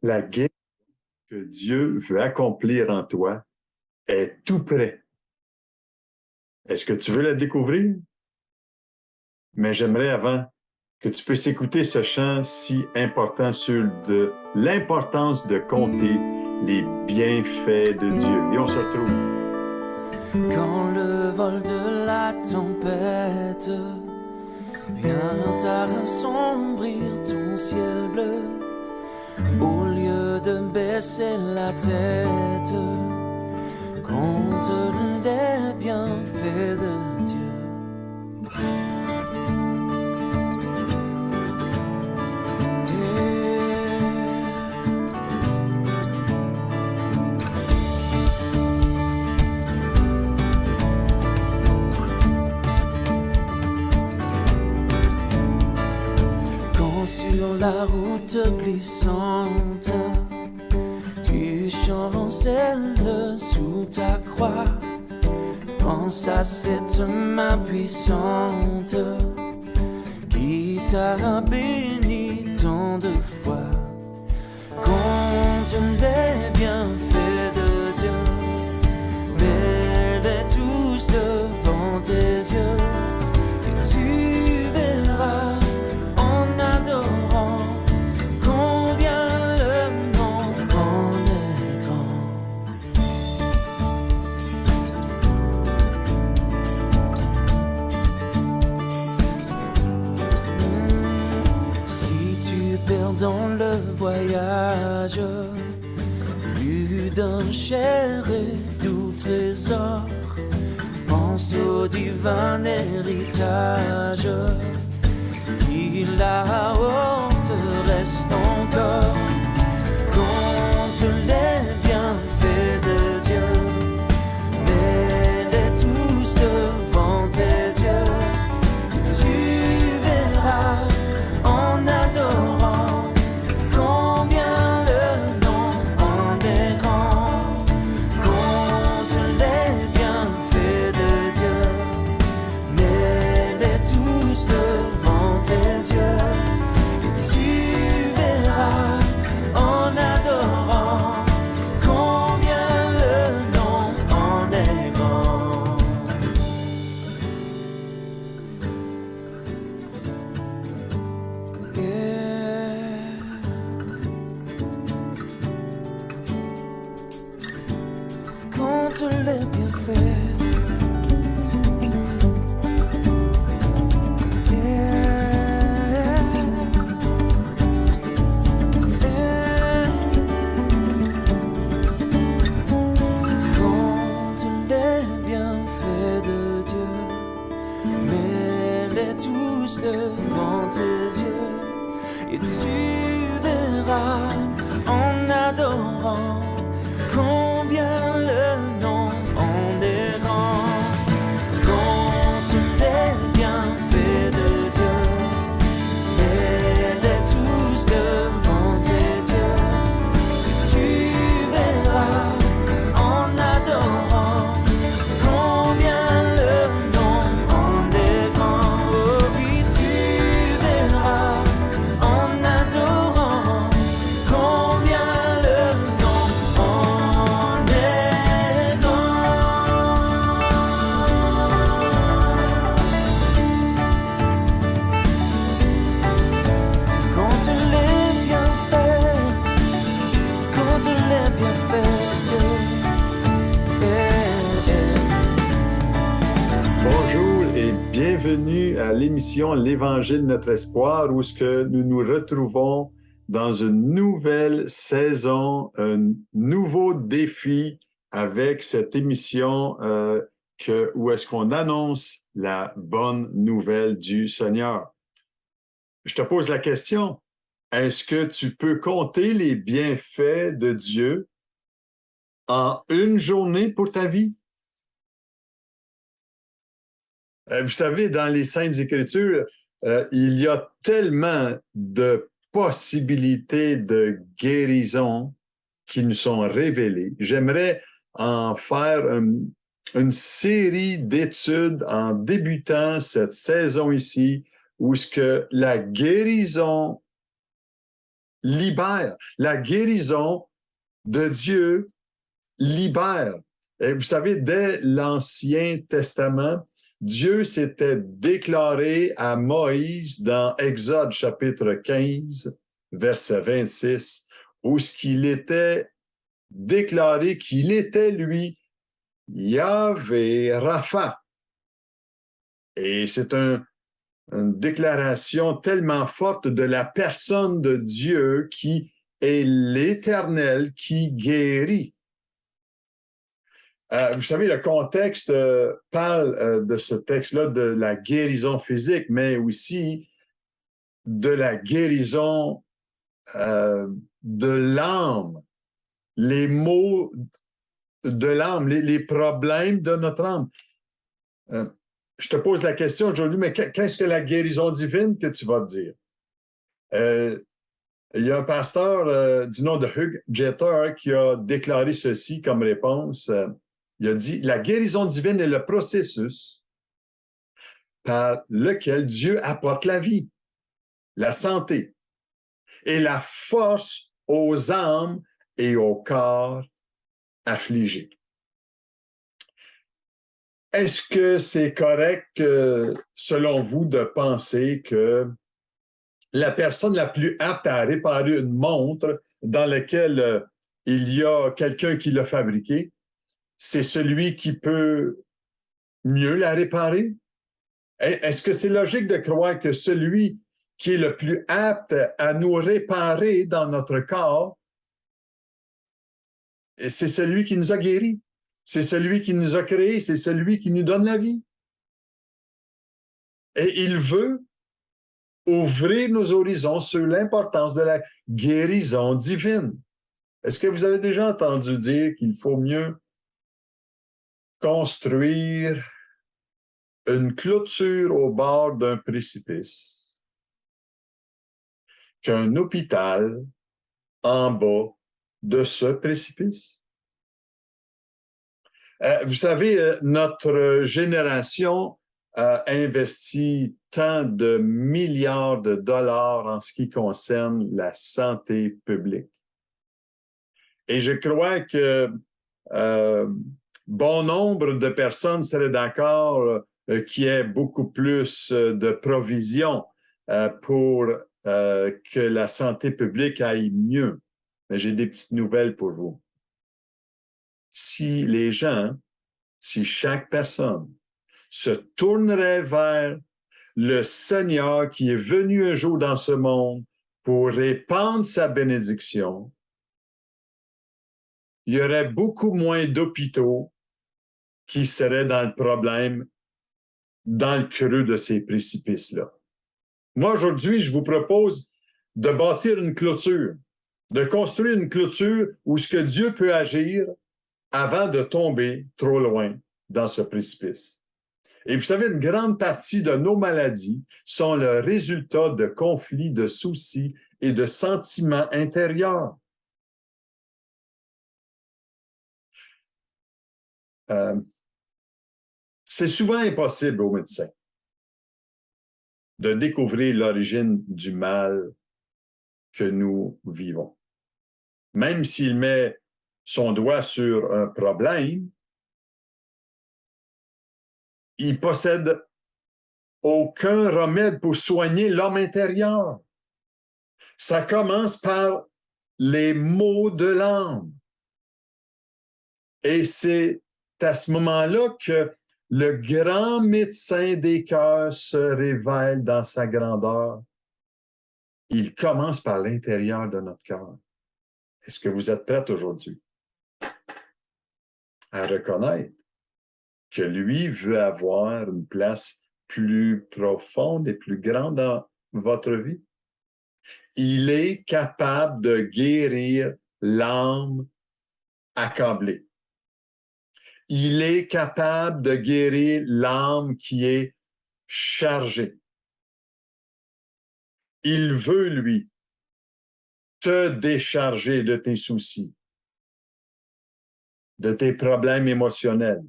La guerre que Dieu veut accomplir en toi est tout près. Est-ce que tu veux la découvrir? Mais j'aimerais avant que tu puisses écouter ce chant si important sur l'importance de compter les bienfaits de Dieu. Et on se retrouve. Quand le vol de la tempête vient à assombrir ton ciel bleu, au lieu de baisser la tête, compte les bienfaits de Dieu. Sur la route glissante, tu chancelles sous ta croix. Pense à cette main puissante qui t'a béni tant de fois. Compte les bienfaits de Dieu, mets-les tous devant tes yeux, et tu verras dans le voyage, plus d'un cher et doux trésor, pense au divin héritage qui là-haut te reste encore. Compte les bienfaits de Dieu, mets-les tous devant tes yeux, et tu verras en adorant les bienfaits. Compte les bienfaits de Dieu, mets-les tous devant tes yeux, et tu verras en adorant combien le nom en est grand. Compte les bienfaits de Dieu, mets-les tous devant tes yeux, et tu verras en adorant combien le nom en est grand. Oh oui, tu verras en adorant combien le nom en est grand. Compte les bienfaits, compte les bienfaits de Dieu. Bonjour et bienvenue à l'émission L'Évangile, notre espoir, où ce que nous nous retrouvons dans une nouvelle saison, un nouveau défi avec cette émission où est-ce qu'on annonce la bonne nouvelle du Seigneur. Je te pose la question, est-ce que tu peux compter les bienfaits de Dieu en une journée pour ta vie? Vous savez, dans les Saintes Écritures, il y a tellement de possibilités de guérison qui nous sont révélées. J'aimerais en faire une série d'études en débutant cette saison ici, où ce que la guérison libère. La guérison de Dieu libère. Et vous savez, dès l'Ancien Testament, Dieu s'était déclaré à Moïse dans Exode chapitre 15, verset 26, où ce qu'il était déclaré qu'il était lui, Yahvé Rapha. Et c'est une déclaration tellement forte de la personne de Dieu qui est l'Éternel qui guérit. Vous savez, le contexte parle de ce texte-là de la guérison physique, mais aussi de la guérison de l'âme, les maux de l'âme, les problèmes de notre âme. Je te pose la question aujourd'hui, mais qu'est-ce que la guérison divine que tu vas te dire? Il y a un pasteur du nom de Hugh Jeter qui a déclaré ceci comme réponse. Il a dit, la guérison divine est le processus par lequel Dieu apporte la vie, la santé et la force aux âmes et aux corps affligés. Est-ce que c'est correct, selon vous, de penser que la personne la plus apte à réparer une montre dans laquelle il y a quelqu'un qui l'a fabriquée, c'est celui qui peut mieux la réparer? Est-ce que c'est logique de croire que celui qui est le plus apte à nous réparer dans notre corps, c'est celui qui nous a guéris, c'est celui qui nous a créés, c'est celui qui nous donne la vie? Et il veut ouvrir nos horizons sur l'importance de la guérison divine. Est-ce que vous avez déjà entendu dire qu'il faut mieux construire une clôture au bord d'un précipice qu'un hôpital en bas de ce précipice? Vous savez, notre génération a investi tant de milliards de dollars en ce qui concerne la santé publique. Et je crois que bon nombre de personnes seraient d'accord qu'il y ait beaucoup plus de provisions pour que la santé publique aille mieux. Mais j'ai des petites nouvelles pour vous. Si les gens, si chaque personne se tournerait vers le Seigneur qui est venu un jour dans ce monde pour répandre sa bénédiction, il y aurait beaucoup moins d'hôpitaux qui seraient dans le problème, dans le creux de ces précipices-là. Moi, aujourd'hui, je vous propose de bâtir une clôture, de construire une clôture où ce que Dieu peut agir avant de tomber trop loin dans ce précipice. Et vous savez, une grande partie de nos maladies sont le résultat de conflits, de soucis et de sentiments intérieurs. C'est souvent impossible aux médecins de découvrir l'origine du mal que nous vivons. Même s'il met son doigt sur un problème, il possède aucun remède pour soigner l'homme intérieur. Ça commence par les maux de l'âme. Et c'est à ce moment-là que le grand médecin des cœurs se révèle dans sa grandeur. Il commence par l'intérieur de notre cœur. Est-ce que vous êtes prêts aujourd'hui à reconnaître que lui veut avoir une place plus profonde et plus grande dans votre vie? Il est capable de guérir l'âme accablée. Il est capable de guérir l'âme qui est chargée. Il veut, lui, te décharger de tes soucis, de tes problèmes émotionnels,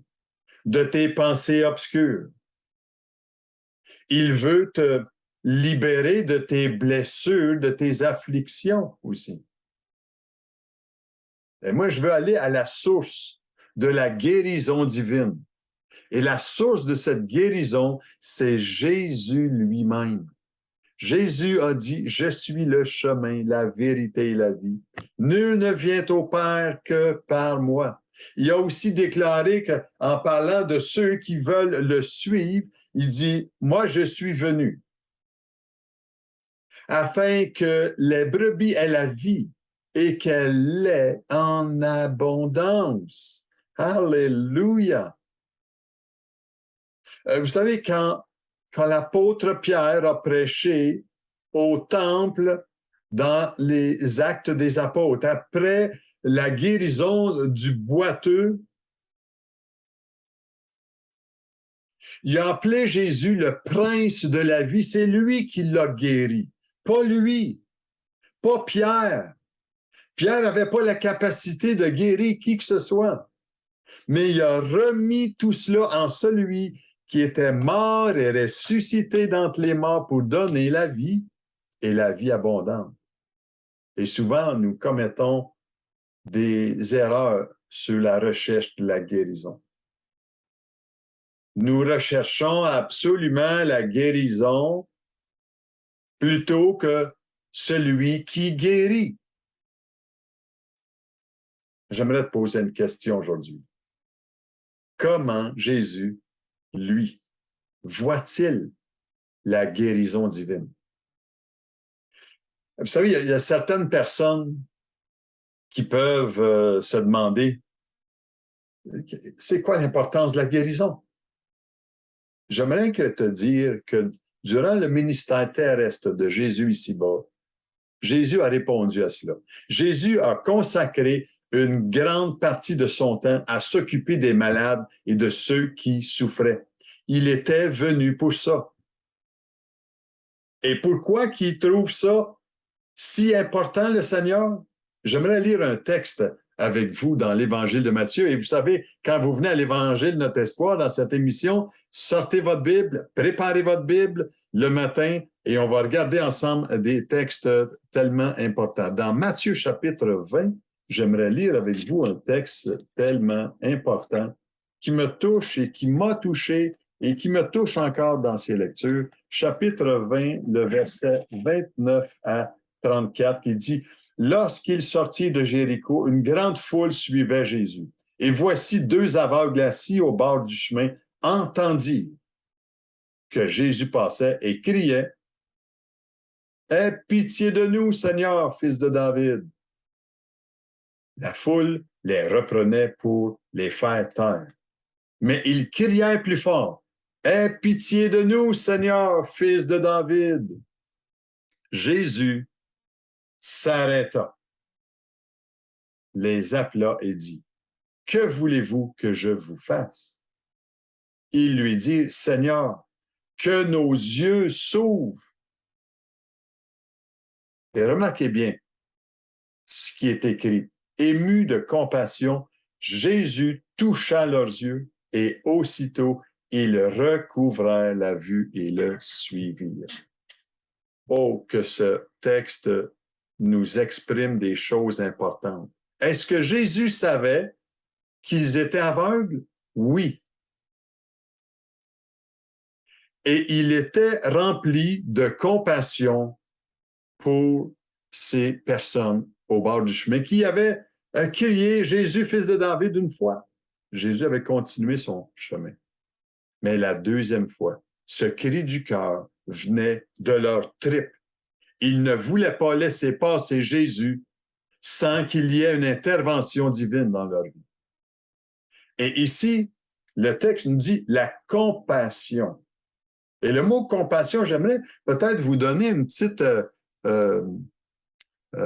de tes pensées obscures. Il veut te libéré de tes blessures, de tes afflictions aussi. Et moi, je veux aller à la source de la guérison divine. Et la source de cette guérison, c'est Jésus lui-même. Jésus a dit, je suis le chemin, la vérité et la vie. Nul ne vient au Père que par moi. Il a aussi déclaré qu'en parlant de ceux qui veulent le suivre, il dit, moi je suis venu afin que les brebis aient la vie et qu'elle l'ait en abondance. Alléluia! Vous savez, quand l'apôtre Pierre a prêché au temple dans les Actes des Apôtres, après la guérison du boiteux, il a appelé Jésus le prince de la vie. C'est lui qui l'a guéri, pas lui, pas Pierre. Pierre n'avait pas la capacité de guérir qui que ce soit, mais il a remis tout cela en celui qui était mort et ressuscité d'entre les morts pour donner la vie et la vie abondante. Et souvent, nous commettons des erreurs sur la recherche de la guérison. Nous recherchons absolument la guérison plutôt que celui qui guérit. J'aimerais te poser une question aujourd'hui. Comment Jésus, lui, voit-il la guérison divine? Vous savez, il y a certaines personnes qui peuvent se demander, c'est quoi l'importance de la guérison? J'aimerais te dire que durant le ministère terrestre de Jésus ici-bas, Jésus a répondu à cela. Jésus a consacré une grande partie de son temps à s'occuper des malades et de ceux qui souffraient. Il était venu pour ça. Et pourquoi qu'il trouve ça si important, le Seigneur? J'aimerais lire un texte avec vous dans l'Évangile de Matthieu. Et vous savez, quand vous venez à l'Évangile de notre espoir, dans cette émission, sortez votre Bible, préparez votre Bible le matin et on va regarder ensemble des textes tellement importants. Dans Matthieu chapitre 20, j'aimerais lire avec vous un texte tellement important qui me touche et qui m'a touché et qui me touche encore dans ces lectures. Chapitre 20, le verset 29 à 34, qui dit « Lorsqu'il sortit de Jéricho, une grande foule suivait Jésus. Et voici deux aveugles assis au bord du chemin entendirent que Jésus passait et criait « Aie pitié de nous, Seigneur, fils de David. » La foule les reprenait pour les faire taire. Mais ils crièrent plus fort « Aie pitié de nous, Seigneur, fils de David. » Jésus s'arrêta, les appela et dit, « Que voulez-vous que je vous fasse? » Ils lui dirent, « Seigneur, que nos yeux s'ouvrent. » Et remarquez bien ce qui est écrit. Ému de compassion, Jésus toucha leurs yeux et aussitôt ils recouvrèrent la vue et le suivirent. Oh, que ce texte nous exprime des choses importantes. Est-ce que Jésus savait qu'ils étaient aveugles? Oui. Et il était rempli de compassion pour ces personnes au bord du chemin qui avaient crié « Jésus, fils de David » une fois. Jésus avait continué son chemin. Mais la deuxième fois, ce cri du cœur venait de leur tripes. Ils ne voulaient pas laisser passer Jésus sans qu'il y ait une intervention divine dans leur vie. Et ici, le texte nous dit la compassion. Et le mot compassion, j'aimerais peut-être vous donner une petite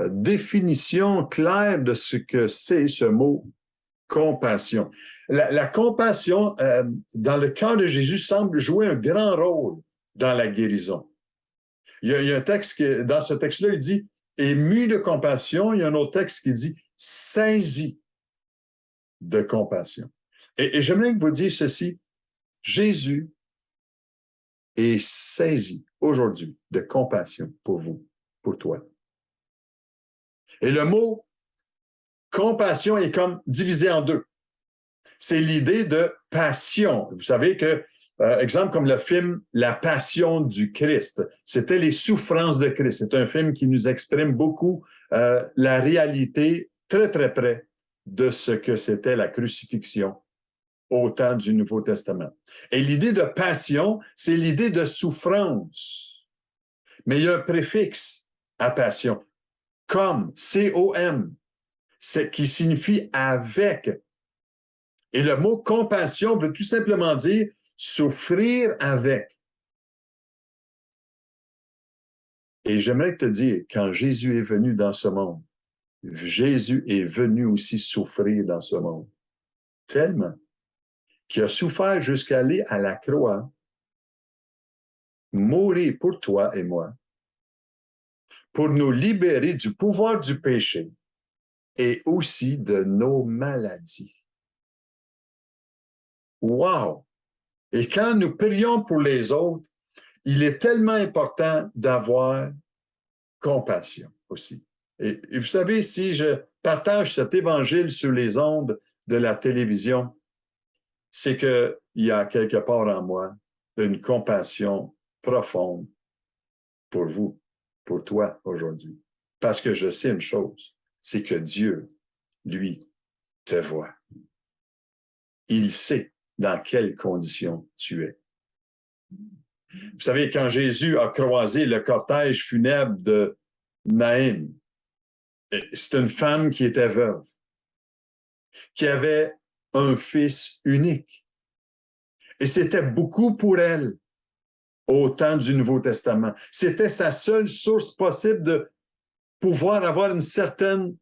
définition claire de ce que c'est ce mot compassion. La compassion, dans le cœur de Jésus, semble jouer un grand rôle dans la guérison. Il y a un texte dans ce texte-là, il dit « ému de compassion ». Il y a un autre texte qui dit « saisi de compassion ». Et j'aimerais que vous disiez ceci, Jésus est saisi aujourd'hui de compassion pour vous, pour toi. Et le mot compassion est comme divisé en deux. C'est l'idée de passion. Vous savez que, exemple comme le film La Passion du Christ, c'était les souffrances de Christ. C'est un film qui nous exprime beaucoup la réalité très, très près de ce que c'était la crucifixion au temps du Nouveau Testament. Et l'idée de passion, c'est l'idée de souffrance. Mais il y a un préfixe à passion, comme, C-O-M, qui signifie avec. Et le mot compassion veut tout simplement dire souffrir avec. Et j'aimerais te dire, quand Jésus est venu dans ce monde, Jésus est venu aussi souffrir dans ce monde. Tellement qu'il a souffert jusqu'à aller à la croix, mourir pour toi et moi, pour nous libérer du pouvoir du péché et aussi de nos maladies. Wow! Et quand nous prions pour les autres, il est tellement important d'avoir compassion aussi. Et vous savez, si je partage cet évangile sur les ondes de la télévision, c'est qu'il y a quelque part en moi une compassion profonde pour vous, pour toi aujourd'hui. Parce que je sais une chose, c'est que Dieu, lui, te voit. Il sait dans quelles conditions tu es. Vous savez, quand Jésus a croisé le cortège funèbre de Naïm, c'est une femme qui était veuve, qui avait un fils unique. Et c'était beaucoup pour elle au temps du Nouveau Testament. C'était sa seule source possible de pouvoir avoir une certaine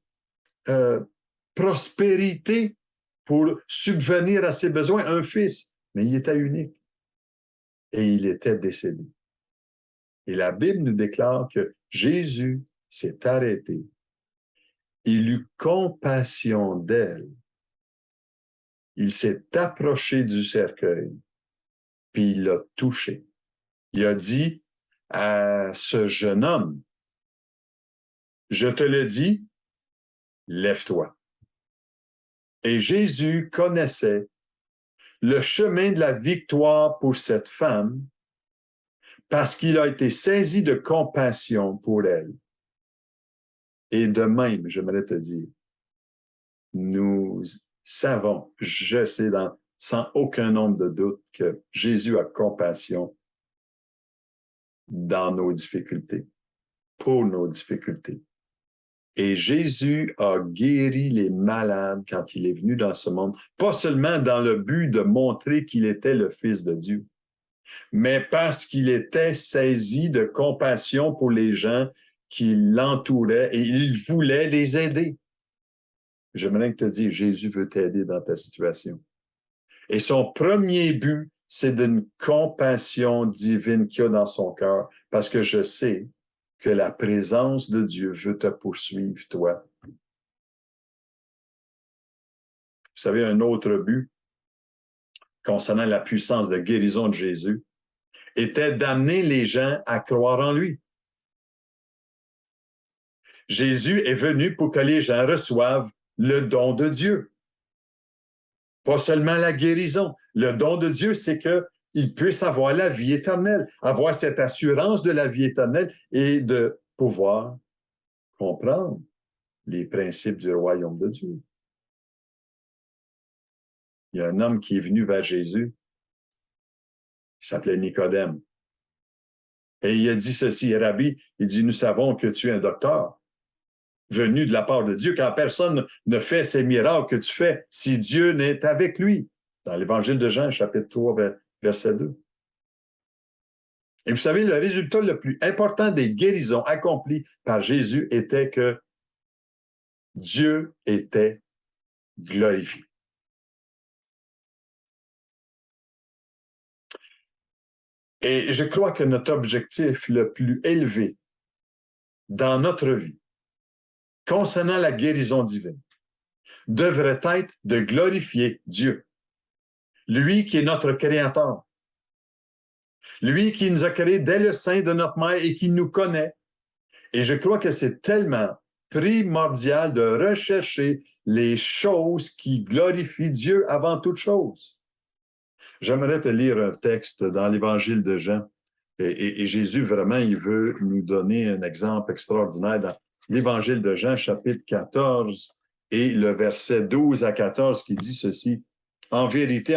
prospérité pour subvenir à ses besoins, un fils. Mais il était unique. Et il était décédé. Et la Bible nous déclare que Jésus s'est arrêté. Il eut compassion d'elle. Il s'est approché du cercueil, puis il l'a touché. Il a dit à ce jeune homme, je te le dis, lève-toi. Et Jésus connaissait le chemin de la victoire pour cette femme parce qu'il a été saisi de compassion pour elle. Et de même, j'aimerais te dire, nous savons, je sais sans aucun nombre de doutes que Jésus a compassion dans nos difficultés, pour nos difficultés. Et Jésus a guéri les malades quand il est venu dans ce monde, pas seulement dans le but de montrer qu'il était le Fils de Dieu, mais parce qu'il était saisi de compassion pour les gens qui l'entouraient et il voulait les aider. J'aimerais te dire, Jésus veut t'aider dans ta situation. Et son premier but, c'est d'une compassion divine qu'il y a dans son cœur, parce que je sais que la présence de Dieu veut te poursuivre, toi. Vous savez, un autre but concernant la puissance de guérison de Jésus était d'amener les gens à croire en lui. Jésus est venu pour que les gens reçoivent le don de Dieu. Pas seulement la guérison. Le don de Dieu, c'est qu'ils puissent avoir la vie éternelle, avoir cette assurance de la vie éternelle et de pouvoir comprendre les principes du royaume de Dieu. Il y a un homme qui est venu vers Jésus, il s'appelait Nicodème. Et il a dit ceci, Rabbi, il dit, nous savons que tu es un docteur, venu de la part de Dieu, car personne ne fait ces miracles que tu fais si Dieu n'est avec lui. Dans l'Évangile de Jean, chapitre 3, verset 2. Et vous savez, le résultat le plus important des guérisons accomplies par Jésus était que Dieu était glorifié. Et je crois que notre objectif le plus élevé dans notre vie, concernant la guérison divine, devrait être de glorifier Dieu, lui qui est notre Créateur, Lui qui nous a créés dès le sein de notre mère et qui nous connaît. Et je crois que c'est tellement primordial de rechercher les choses qui glorifient Dieu avant toute chose. J'aimerais te lire un texte dans l'Évangile de Jean. Et Jésus, vraiment, il veut nous donner un exemple extraordinaire dans l'Évangile de Jean, chapitre 14, et le verset 12 à 14 qui dit ceci. En vérité,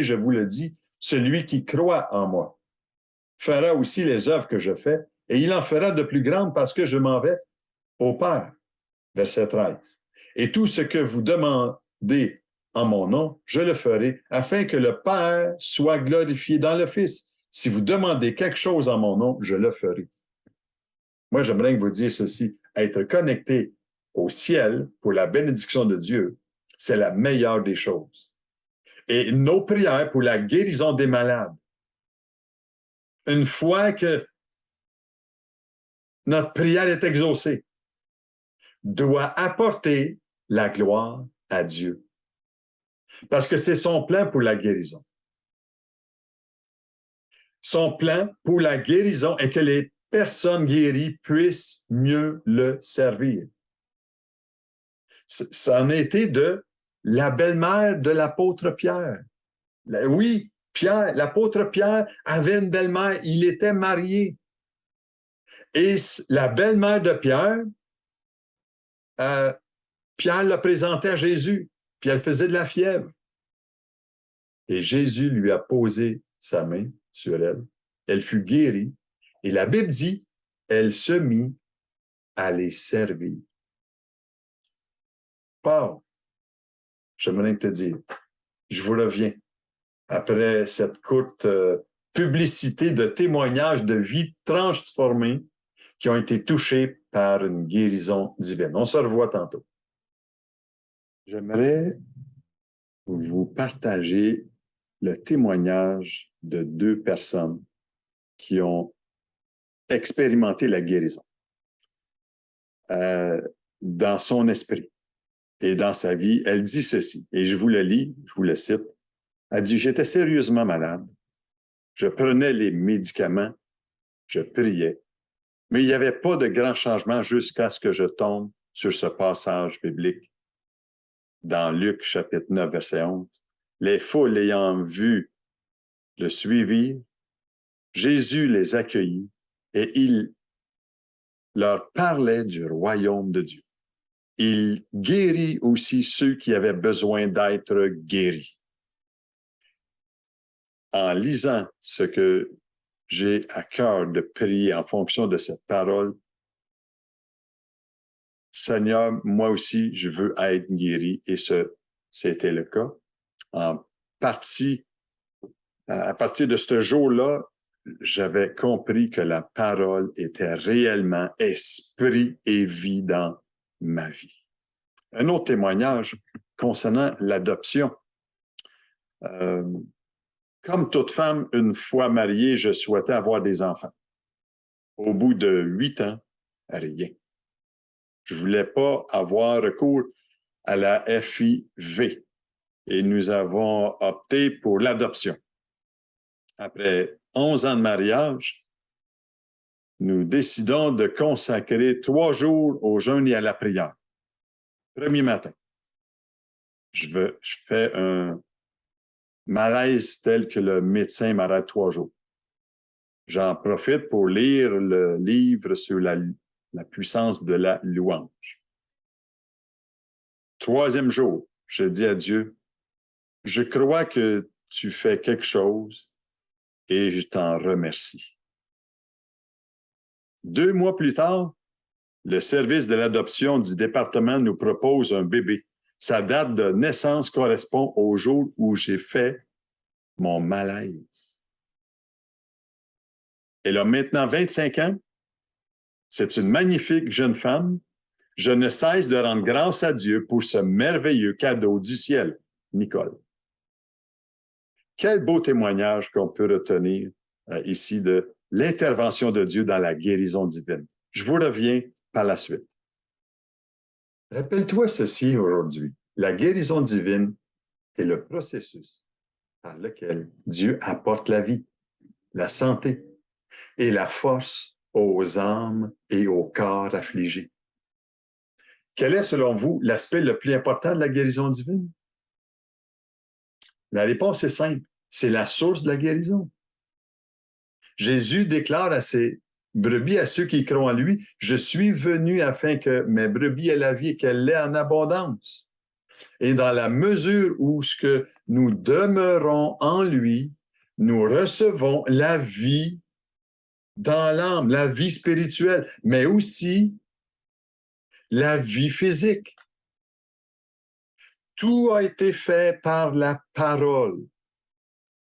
je vous le dis, celui qui croit en moi fera aussi les œuvres que je fais, et il en fera de plus grandes parce que je m'en vais au Père. Verset 13. Et tout ce que vous demandez en mon nom, je le ferai, afin que le Père soit glorifié dans le Fils. Si vous demandez quelque chose en mon nom, je le ferai. Moi, j'aimerais vous dire ceci. Être connecté au ciel pour la bénédiction de Dieu, c'est la meilleure des choses. Et nos prières pour la guérison des malades, une fois que notre prière est exaucée, doit apporter la gloire à Dieu. Parce que c'est son plan pour la guérison. Son plan pour la guérison est que les personnes guéries puissent mieux le servir. Ça en a été de la belle-mère de l'apôtre Pierre. Oui, Pierre, l'apôtre Pierre avait une belle-mère, il était marié. Et la belle-mère de Pierre, Pierre l'a présentée à Jésus, puis elle faisait de la fièvre. Et Jésus lui a posé sa main sur elle. Elle fut guérie. Et la Bible dit, elle se mit à les servir. Paul, j'aimerais te dire, je vous reviens après cette courte publicité de témoignages de vies transformées qui ont été touchées par une guérison divine. On se revoit tantôt. J'aimerais vous partager le témoignage de 2 personnes qui ont expérimenté la guérison dans son esprit et dans sa vie. Elle dit ceci, et je vous le lis, je vous le cite. Elle dit, j'étais sérieusement malade, je prenais les médicaments, je priais, mais il n'y avait pas de grand changement jusqu'à ce que je tombe sur ce passage biblique dans Luc chapitre 9, verset 11. Les foules ayant vu le suivirent, Jésus les accueillit et il leur parlait du royaume de Dieu. Il guérit aussi ceux qui avaient besoin d'être guéris. En lisant ce que j'ai à cœur de prier en fonction de cette parole, Seigneur, moi aussi, je veux être guéri. Et c'était le cas. À partir de ce jour-là, j'avais compris que la parole était réellement esprit et vie dans ma vie. Un autre témoignage concernant l'adoption. Comme toute femme, une fois mariée, je souhaitais avoir des enfants. Au bout de 8 ans, rien. Je voulais pas avoir recours à la FIV et nous avons opté pour l'adoption. Après 11 ans de mariage, nous décidons de consacrer 3 jours au jeûne et à la prière. Premier matin, je fais un malaise tel que le médecin m'arrête 3 jours. J'en profite pour lire le livre sur la puissance de la louange. 3e jour, je dis à Dieu, je crois que tu fais quelque chose et je t'en remercie. 2 mois plus tard, le service de l'adoption du département nous propose un bébé. Sa date de naissance correspond au jour où j'ai fait mon malaise. Elle a maintenant 25 ans. C'est une magnifique jeune femme. Je ne cesse de rendre grâce à Dieu pour ce merveilleux cadeau du ciel, Nicole. Quel beau témoignage qu'on peut retenir ici de l'intervention de Dieu dans la guérison divine. Je vous reviens par la suite. Rappelle-toi ceci aujourd'hui. La guérison divine est le processus par lequel Dieu apporte la vie. la santé et la force aux âmes et aux corps affligés. Quel est, selon vous, l'aspect le plus important de la guérison divine? La réponse est simple. C'est la source de la guérison. Jésus déclare à ses brebis, à ceux qui croient en lui, « Je suis venu afin que mes brebis aient la vie et qu'elle l'ait en abondance. » Et dans la mesure où ce que nous demeurons en lui, nous recevons la vie dans l'âme, la vie spirituelle, mais aussi la vie physique. Tout a été fait par la parole.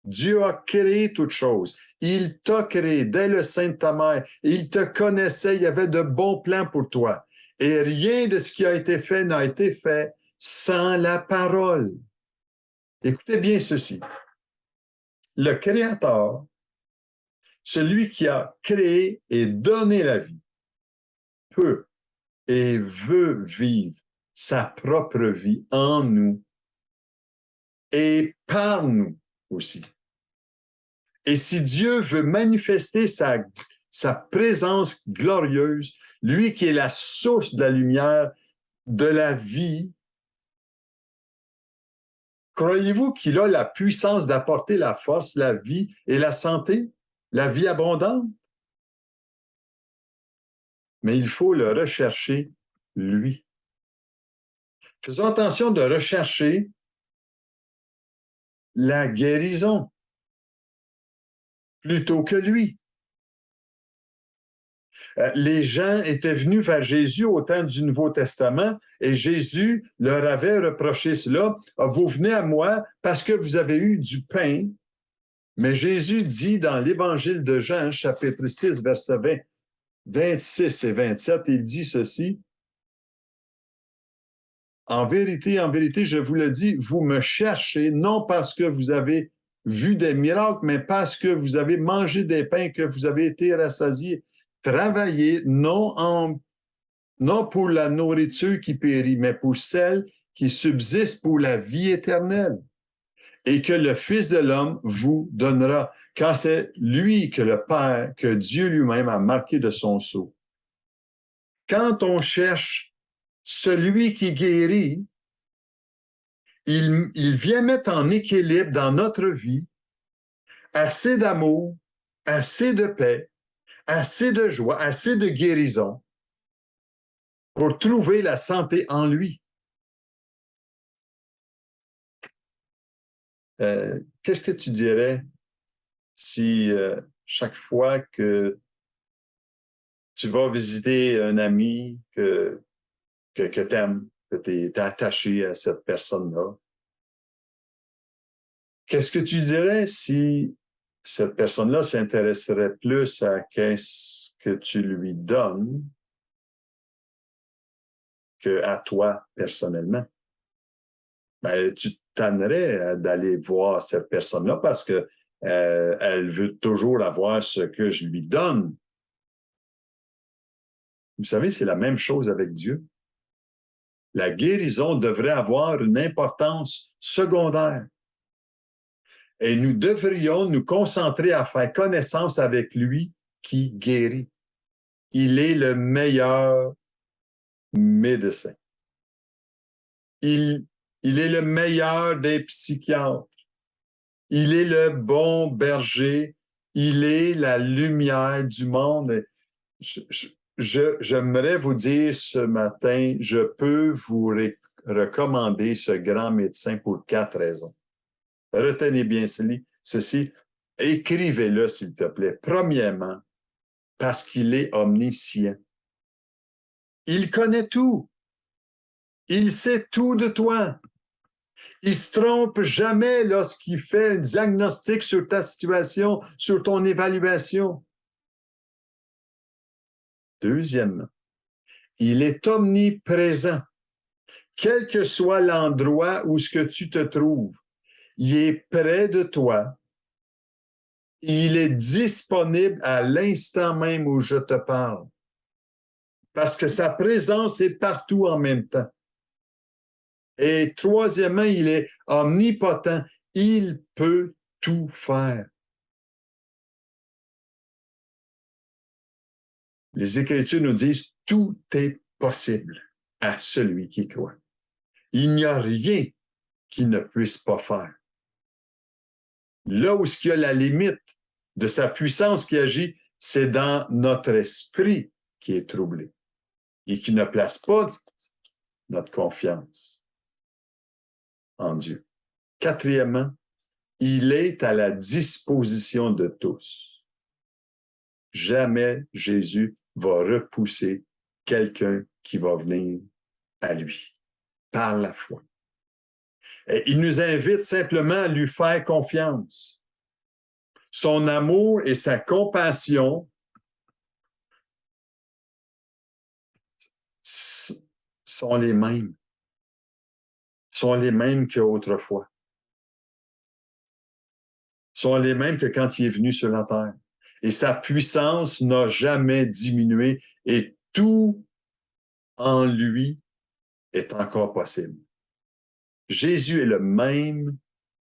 Dieu a créé toute chose. Il t'a créé dès le sein de ta mère. Il te connaissait, il y avait de bons plans pour toi. Et rien de ce qui a été fait n'a été fait sans la parole. Écoutez bien ceci. Le Créateur, celui qui a créé et donné la vie, peut et veut vivre sa propre vie en nous et par nous aussi. Et si Dieu veut manifester sa présence glorieuse, lui qui est la source de la lumière, de la vie, croyez-vous qu'il a la puissance d'apporter la force, la vie et la santé, la vie abondante? Mais il faut le rechercher, lui. Faisons attention de rechercher la guérison plutôt que lui. Les gens étaient venus vers Jésus au temps du Nouveau Testament et Jésus leur avait reproché cela. Vous venez à moi parce que vous avez eu du pain. Mais Jésus dit dans l'Évangile de Jean, chapitre 6, versets 26 et 27, il dit ceci. En vérité, je vous le dis, vous me cherchez non parce que vous avez vu des miracles, mais parce que vous avez mangé des pains, que vous avez été rassasiés. Travaillez non pour la nourriture qui périt, mais pour celle qui subsiste pour la vie éternelle. Et que le Fils de l'homme vous donnera, car c'est lui que le Père, que Dieu lui-même a marqué de son sceau. Quand on cherche celui qui guérit, il vient mettre en équilibre dans notre vie assez d'amour, assez de paix, assez de joie, assez de guérison pour trouver la santé en lui. Qu'est-ce que tu dirais si chaque fois que tu vas visiter un ami que tu aimes, que tu es attaché à cette personne-là, qu'est-ce que tu dirais si cette personne-là s'intéresserait plus à qu'est-ce que tu lui donnes qu'à toi personnellement? Ben, tu tannerais d'aller voir cette personne-là parce que elle veut toujours avoir ce que je lui donne. Vous savez, c'est la même chose avec Dieu. La guérison devrait avoir une importance secondaire. Et nous devrions nous concentrer à faire connaissance avec lui qui guérit. Il est le meilleur médecin. Il est le meilleur des psychiatres. Il est le bon berger. Il est la lumière du monde. J'aimerais vous dire ce matin, je peux vous recommander ce grand médecin pour 4 raisons. Retenez bien ceci. Écrivez-le, s'il te plaît. Premièrement, parce qu'il est omniscient. Il connaît tout. Il sait tout de toi. Il se trompe jamais lorsqu'il fait un diagnostic sur ta situation, sur ton évaluation. Deuxièmement, il est omniprésent. Quel que soit l'endroit où ce que tu te trouves, il est près de toi. Il est disponible à l'instant même où je te parle. Parce que sa présence est partout en même temps. Et troisièmement, il est omnipotent. Il peut tout faire. les Écritures nous disent « Tout est possible à celui qui croit ». Il n'y a rien qu'il ne puisse pas faire. Là où il y a la limite de sa puissance qui agit, c'est dans notre esprit qui est troublé et qui ne place pas notre confiance en Dieu. Quatrièmement, il est à la disposition de tous. Jamais Jésus va repousser quelqu'un qui va venir à lui par la foi. Et il nous invite simplement à lui faire confiance. Son amour et sa compassion sont les mêmes. Sont les mêmes qu'autrefois. Sont les mêmes que quand il est venu sur la terre. Et sa puissance n'a jamais diminué et tout en lui est encore possible. Jésus est le même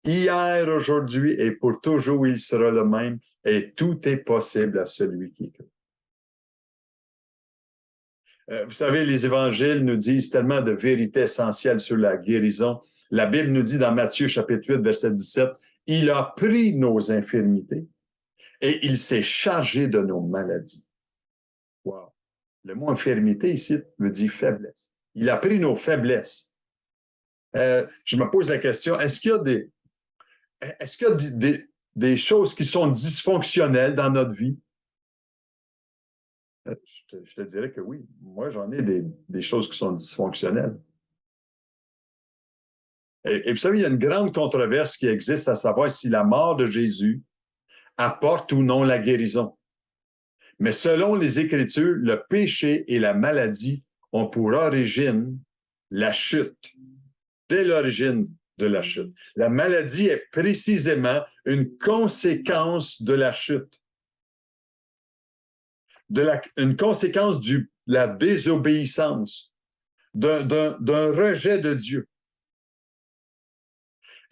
hier, aujourd'hui et pour toujours, il sera le même et tout est possible à celui qui croit. Vous savez, les évangiles nous disent tellement de vérités essentielles sur la guérison. La Bible nous dit dans Matthieu chapitre 8, verset 17, « Il a pris nos infirmités et il s'est chargé de nos maladies. » Wow. Le mot infirmité ici veut dire faiblesse. Il a pris nos faiblesses. Je me pose la question, est-ce qu'il y a des choses qui sont dysfonctionnelles dans notre vie? Je te dirais que oui. Moi, j'en ai des choses qui sont dysfonctionnelles. Et vous savez, il y a une grande controverse qui existe à savoir si la mort de Jésus apporte ou non la guérison. Mais selon les Écritures, le péché et la maladie ont pour origine la chute, dès l'origine de la chute. La maladie est précisément une conséquence de la chute. Une conséquence de la désobéissance, d'un rejet de Dieu.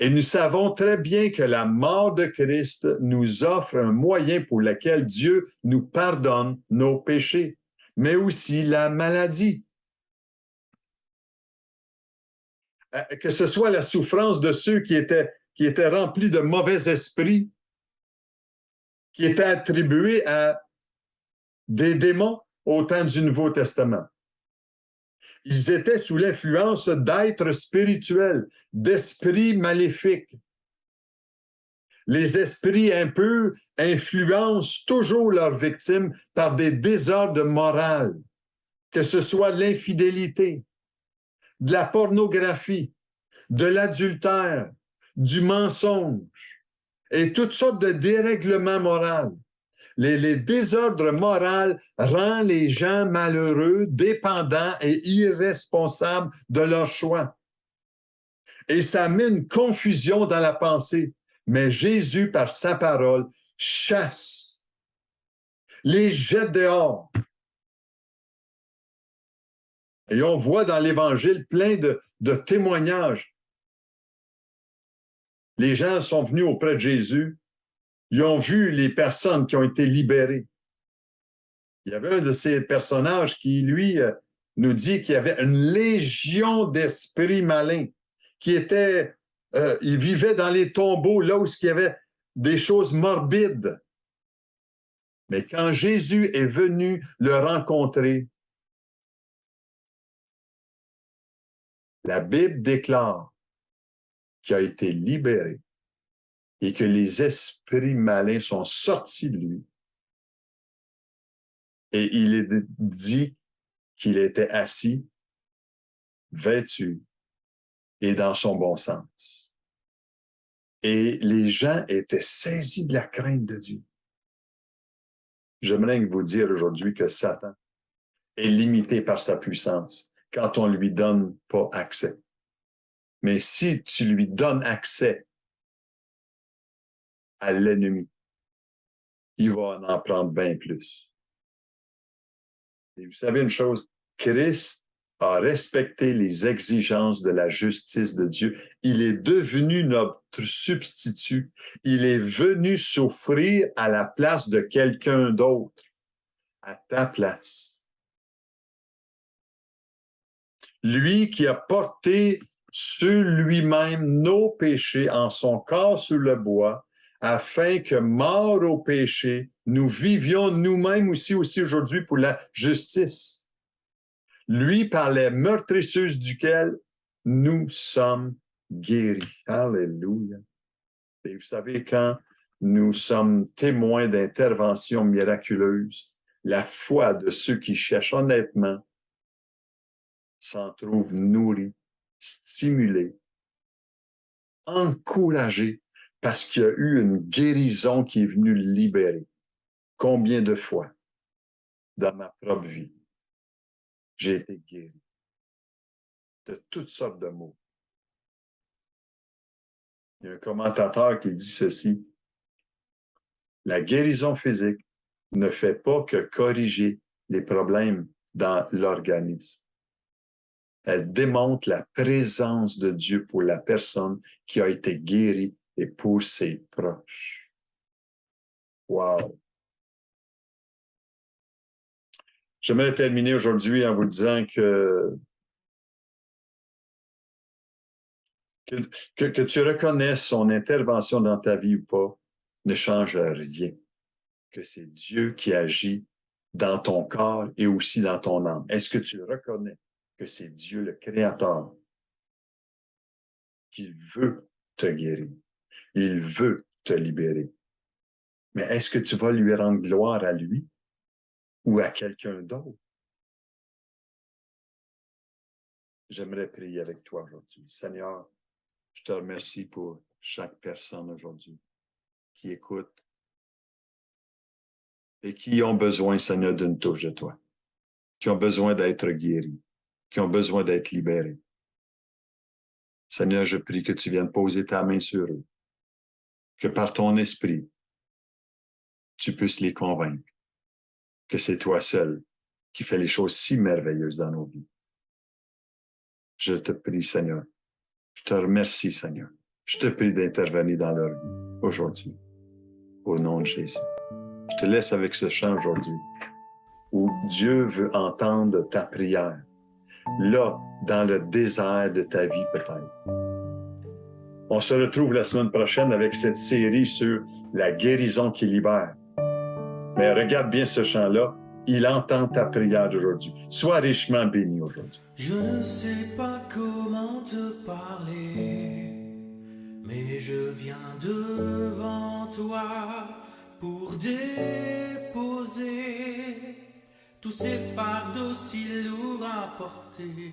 Et nous savons très bien que la mort de Christ nous offre un moyen pour lequel Dieu nous pardonne nos péchés, mais aussi la maladie. Que ce soit la souffrance de ceux qui étaient remplis de mauvais esprits, qui étaient attribués à des démons au temps du Nouveau Testament. Ils étaient sous l'influence d'êtres spirituels, d'esprits maléfiques. Les esprits impurs influencent toujours leurs victimes par des désordres moraux, que ce soit l'infidélité, de la pornographie, de l'adultère, du mensonge et toutes sortes de dérèglements moraux. Les désordres moraux rendent les gens malheureux, dépendants et irresponsables de leurs choix. Et ça met une confusion dans la pensée. Mais Jésus, par sa parole, chasse, les jette dehors. Et on voit dans l'Évangile plein de témoignages. Les gens sont venus auprès de Jésus. Ils ont vu les personnes qui ont été libérées. Il y avait un de ces personnages qui, lui, nous dit qu'il y avait une légion d'esprits malins qui étaient, ils vivaient dans les tombeaux, là où il y avait des choses morbides. Mais quand Jésus est venu le rencontrer, la Bible déclare qu'il a été libéré et que les esprits malins sont sortis de lui. Et il est dit qu'il était assis, vêtu et dans son bon sens. Et les gens étaient saisis de la crainte de Dieu. J'aimerais vous dire aujourd'hui que Satan est limité par sa puissance quand on lui donne pas accès. Mais si tu lui donnes accès à l'ennemi, il va en prendre bien plus. Et vous savez une chose, Christ a respecté les exigences de la justice de Dieu. Il est devenu notre substitut. Il est venu souffrir à la place de quelqu'un d'autre, à ta place. Lui qui a porté sur lui-même nos péchés en son corps sur le bois, afin que, morts au péché, nous vivions nous-mêmes aussi aujourd'hui pour la justice. Lui, par les meurtrissures duquel nous sommes guéris. Alléluia. Et vous savez, quand nous sommes témoins d'interventions miraculeuses, la foi de ceux qui cherchent honnêtement s'en trouve nourrie, stimulée, encouragée, parce qu'il y a eu une guérison qui est venue le libérer. Combien de fois dans ma propre vie, j'ai été guéri de toutes sortes de maux. Il y a un commentateur qui dit ceci: la guérison physique ne fait pas que corriger les problèmes dans l'organisme. Elle démontre la présence de Dieu pour la personne qui a été guérie et pour ses proches. Wow! J'aimerais terminer aujourd'hui en vous disant que tu reconnaisses son intervention dans ta vie ou pas ne change rien. Que c'est Dieu qui agit dans ton corps et aussi dans ton âme. Est-ce que tu reconnais que c'est Dieu le Créateur qui veut te guérir? Il veut te libérer. Mais est-ce que tu vas lui rendre gloire à lui ou à quelqu'un d'autre? J'aimerais prier avec toi aujourd'hui. Seigneur, je te remercie pour chaque personne aujourd'hui qui écoute et qui ont besoin, Seigneur, d'une touche de toi, qui ont besoin d'être guéris, qui ont besoin d'être libérés. Seigneur, je prie que tu viennes poser ta main sur eux, que par ton esprit, tu puisses les convaincre que c'est toi seul qui fais les choses si merveilleuses dans nos vies. Je te prie, Seigneur. Je te remercie, Seigneur. Je te prie d'intervenir dans leur vie aujourd'hui, au nom de Jésus. Je te laisse avec ce chant aujourd'hui, où Dieu veut entendre ta prière, là, dans le désert de ta vie peut-être. On se retrouve la semaine prochaine avec cette série sur la guérison qui libère. Mais regarde bien ce chant-là, il entend ta prière d'aujourd'hui. Sois richement béni aujourd'hui. Je ne sais pas comment te parler, mais je viens devant toi pour déposer tous ces fardeaux si lourds à porter.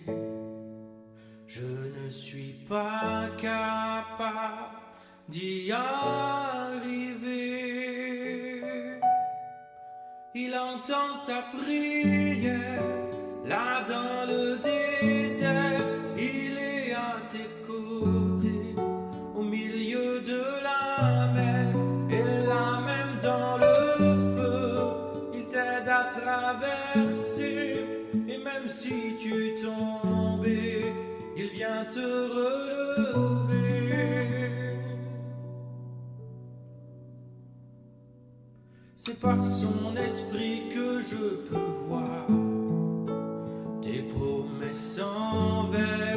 Je ne suis pas capable d'y arriver. Il entend ta prière, là dans le désert, il est à tes côtés, au milieu de la mer, et là même dans le feu, il t'aide à traverser, et même si tu tombais, il vient te relever. C'est par son esprit que je peux voir tes promesses envers